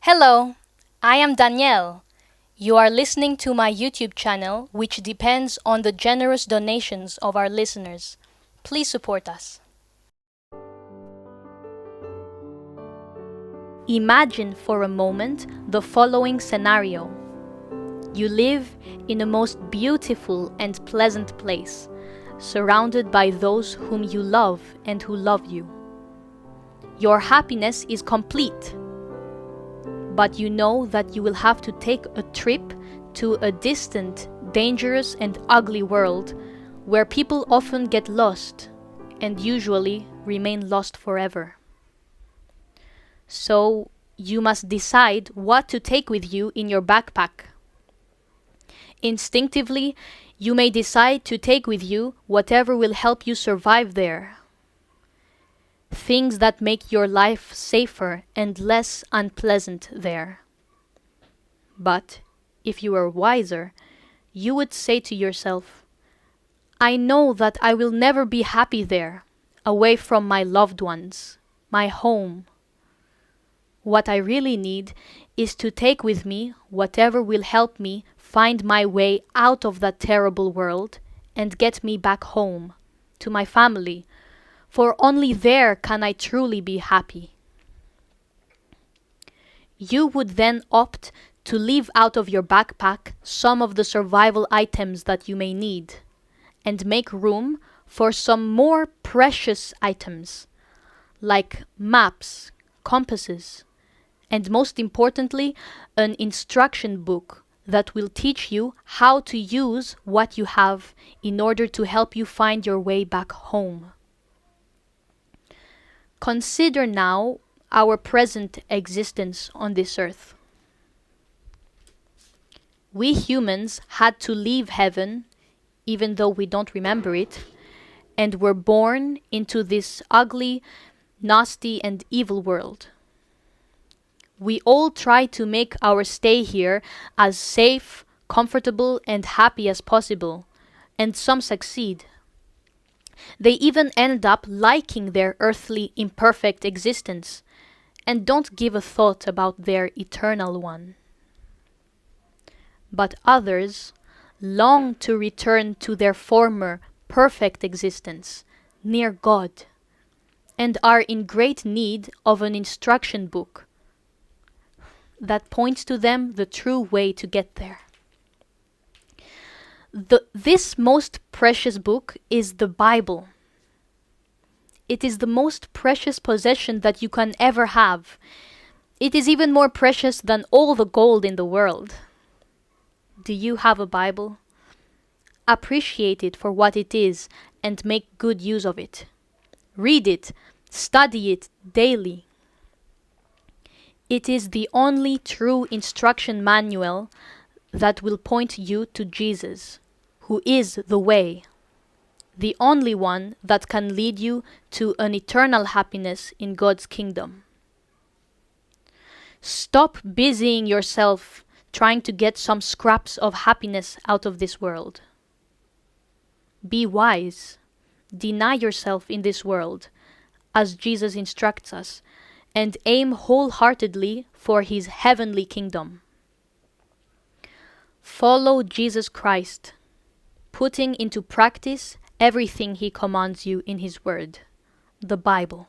Hello, I am Danielle. You are listening to my YouTube channel, which depends on the generous donations of our listeners. Please support us. Imagine for a moment the following scenario. You live in a most beautiful and pleasant place, surrounded by those whom you love and who love you. Your happiness is complete, but you know that you will have to take a trip to a distant, dangerous, and ugly world where people often get lost and usually remain lost forever. So you must decide what to take with you in your backpack. Instinctively, you may decide to take with you whatever will help you survive there. Things that make your life safer and less unpleasant there. But if you were wiser, you would say to yourself, I know that I will never be happy there, away from my loved ones, my home. What I really need is to take with me whatever will help me find my way out of that terrible world and get me back home, to my family, for only there can I truly be happy. You would then opt to leave out of your backpack some of the survival items that you may need, and make room for some more precious items, like maps, compasses, and most importantly, an instruction book that will teach you how to use what you have in order to help you find your way back home. Consider now our present existence on this earth. We humans had to leave heaven, even though we don't remember it, and were born into this ugly, nasty, and evil world. We all try to make our stay here as safe, comfortable, and happy as possible, and some succeed. They even end up liking their earthly, imperfect existence, and don't give a thought about their eternal one. But others long to return to their former, perfect existence, near God, and are in great need of an instruction book that points to them the true way to get there. This most precious book is the Bible. It is the most precious possession that you can ever have. It is even more precious than all the gold in the world. Do you have a Bible? Appreciate it for what it is and make good use of it. Read it, study it daily. It is the only true instruction manual that will point you to Jesus, who is the way, the only one that can lead you to an eternal happiness in God's kingdom. Stop busying yourself trying to get some scraps of happiness out of this world. Be wise. Deny yourself in this world, as Jesus instructs us, and aim wholeheartedly for his heavenly kingdom. Follow Jesus Christ, putting into practice everything he commands you in his word, the Bible.